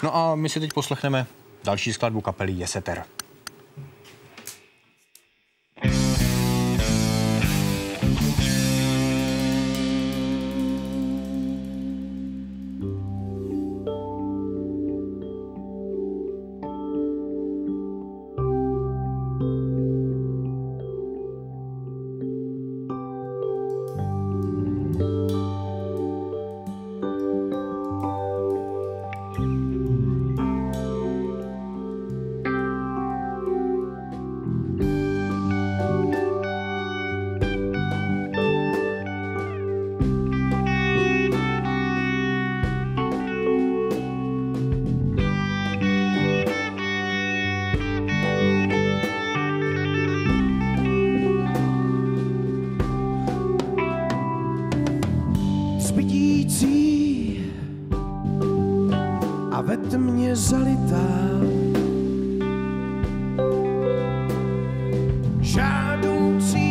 No a my si teď poslechneme další skladbu kapely Jeseter. Spítící a ve tmě zalitá, žádoucí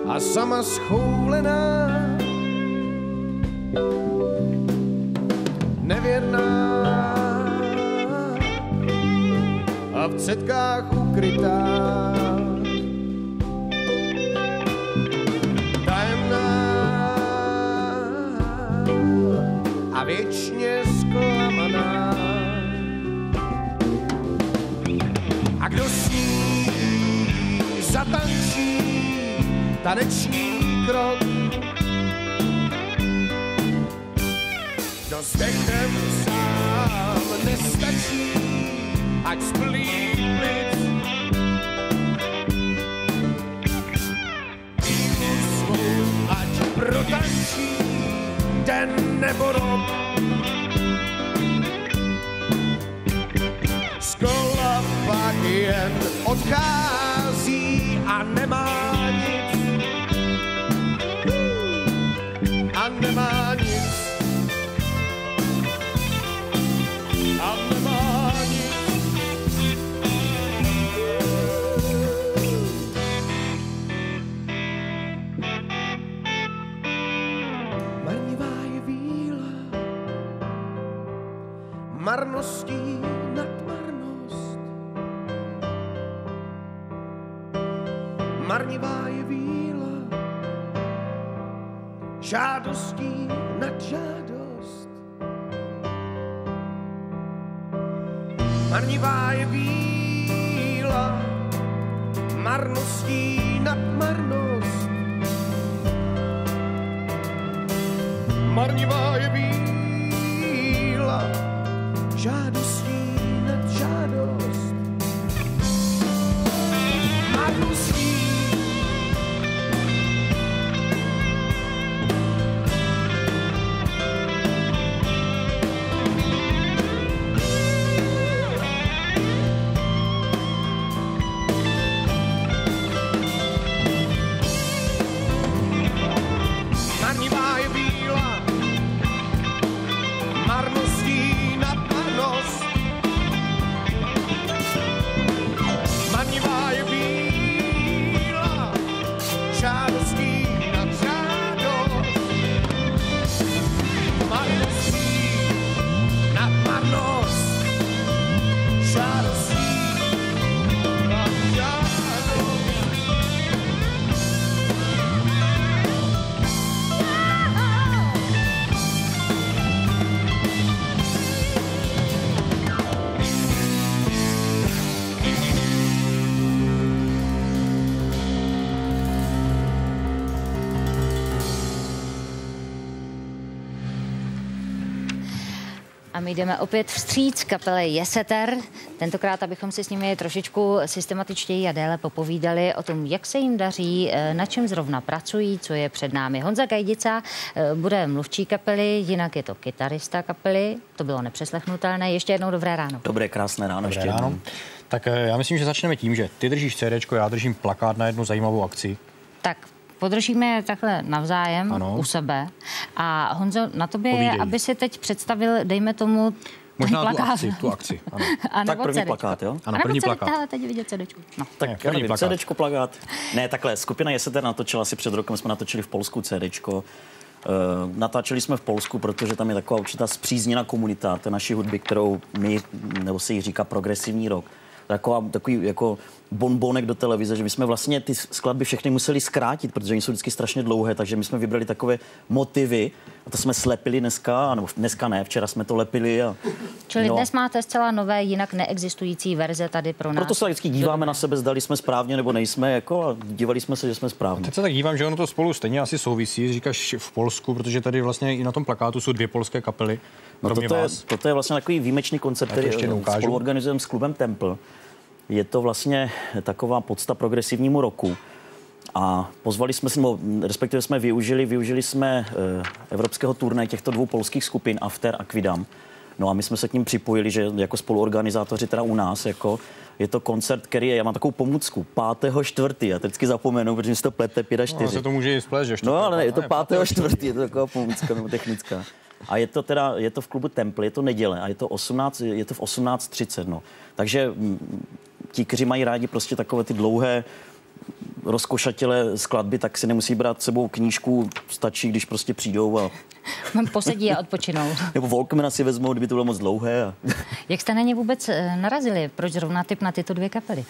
a sama schoulená, nevěrná a v cetkách ukrytá. A věčně zklamaná. A kdo s ní zatančí taneční krok, kdo s dechem sám nestačí, ať splní klid. Víru svou ať protančí den nebo rok. Z kola pak jen odchází a nemá nic. A nemá nic. A nemá nic. Marností nad marnost. Marnivá je víla, žádostí nad žádost. Marnivá je víla, marností nad marnost. Marnivá je víla, žádostí nad žádost. Marností. Marnivá je víla, marností nad marnost. Marnivá je víla, žádostí nad žádost. Marností nad marnost, žádostí nad žádost. A my jdeme opět vstříc kapele Jeseter. Tentokrát, abychom si s nimi trošičku systematičtěji a déle popovídali o tom, jak se jim daří, na čem zrovna pracují, co je před námi. Honza Gajdica bude mluvčí kapely, jinak je to kytarista kapely. To bylo nepřeslechnutelné. Ještě jednou dobré ráno. Dobré, krásné ráno. Dobré ráno. Tak já myslím, že začneme tím, že ty držíš CDčko, já držím plakát na jednu zajímavou akci. Tak podržíme je takhle navzájem, ano, u sebe. A Honzo, na tobě je, aby si teď představil, dejme tomu, možná tu akci, ano. Tak první plakát, jo? Ano, první plakát. Ale teď vidět CDčku. No. Tak já nevím, CDčko, plakát. Ne, takhle, skupina Jeseter natočila asi před rokem, jsme natočili v Polsku CDčko. Natáčeli jsme v Polsku, protože tam je taková určitá spřízněná komunita té naší hudby, kterou my, nebo se jí říká progresivní rock. Takový jako bonbonek do televize, že my jsme vlastně ty skladby všechny museli zkrátit, protože oni jsou vždycky strašně dlouhé, takže my jsme vybrali takové motivy a to jsme slepili dneska, nebo dneska ne, včera jsme to lepili. Čili dnes máte zcela nové, jinak neexistující verze tady pro nás. Proto se vždycky díváme na sebe, zdali jsme správně nebo nejsme, jako, a dívali jsme se, že jsme správně. Teď se tak dívám, že ono to spolu stejně asi souvisí, říkáš v Polsku, protože tady vlastně i na tom plakátu jsou 2 polské kapely. No toto je vlastně takový výjimečný koncept, který spolu organizujeme s klubem Temple. Je to vlastně taková podsta progresivnímu roku. A pozvali jsme si, respektive jsme využili jsme evropského turné těchto 2 polských skupin, After a Quidam. No a my jsme se k ním připojili, že jako spoluorganizátoři teda u nás, jako je to koncert, který je, já mám takovou pomůcku, 5.4. Já teď vždycky zapomenu, protože mi se to plete 5 a 4. No, se to může i splést, že? No ale ne, je to 5.4., je to taková pomůcka nebo technická. A je to v klubu Temple, je to neděle a je to v 18:30, no. Takže ti, kteří mají rádi prostě takové ty dlouhé rozkošatělé skladby, tak si nemusí brát s sebou knížku, stačí, když prostě přijdou a posedí a odpočinou. Nebo Walkmana si vezmou, kdyby to bylo moc dlouhé. Jak jste na ně vůbec narazili? Proč zrovna typ na tyto 2 kapely?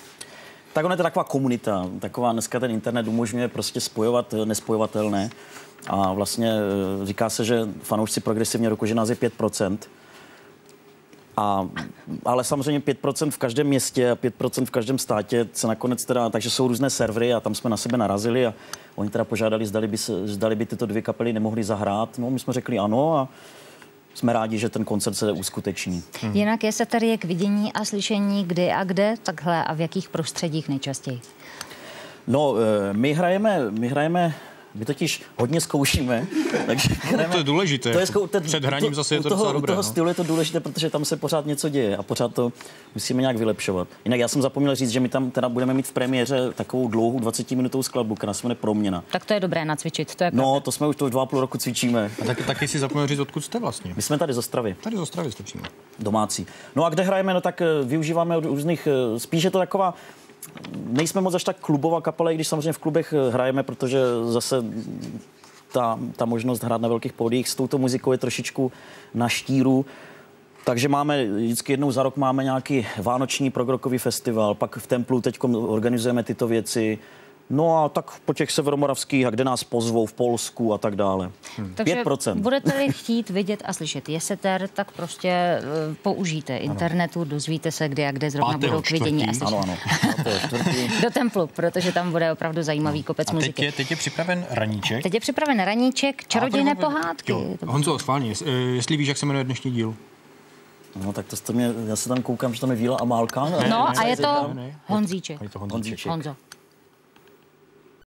Tak ona je to taková komunita. Dneska ten internet umožňuje prostě spojovat nespojovatelné. A vlastně říká se, že fanoušci progresivně roku, že nás je 5%. Ale samozřejmě 5% v každém městě a 5% v každém státě se nakonec teda, takže jsou různé servery a tam jsme na sebe narazili a oni teda požádali, zdali by tyto 2 kapely nemohli zahrát. No, my jsme řekli ano a jsme rádi, že ten koncert se uskuteční. Jinak je se tady k vidění a slyšení kdy a kde, takhle a v jakých prostředích nejčastěji? No, my totiž hodně zkoušíme. Takže to je důležité. Před hraním zase je to docela dobré. U toho stylu je to důležité, protože tam se pořád něco děje a pořád to musíme nějak vylepšovat. Jinak já jsem zapomněl říct, že my tam teda budeme mít v premiéře takovou dlouhou 20-minutovou skladbu, která se jmenuje Proměna. Tak to je dobré nacvičit, to je pravda. No, to jsme už 2,5 roku cvičíme. A taky si zapomněl říct, odkud jste vlastně? My jsme tady z Ostravy. Tady z Ostravy jste přímo. Domácí. No a kde hrajeme, no tak využíváme od různých, spíš je to taková, nejsme moc až tak klubová kapela, i když samozřejmě v klubech hrajeme, protože zase ta možnost hrát na velkých pódiích s touto muzikou je trošičku na štíru. Takže máme vždycky jednou za rok máme nějaký vánoční progrokový festival, pak v Templu teď organizujeme tyto věci. No a tak po těch severomoravských, a kde nás pozvou v Polsku a tak dále. Takže 5%. Budete-li chtít vidět a slyšet Jeseter, tak prostě použijte internetu, dozvíte se, kdy a kde zrovna budou k vidění a slyšet. Ano. Do Templu, protože tam bude opravdu zajímavý kopec muziky. Teď je připraven raníček. Teď je připraven raníček, čarodějné pohádky. Honzo, schválně, jestli víš, jak se jmenuje dnešní díl. No tak já se tam koukám, že tam je Víla a Málka. No a je to Honzíček. Honzo.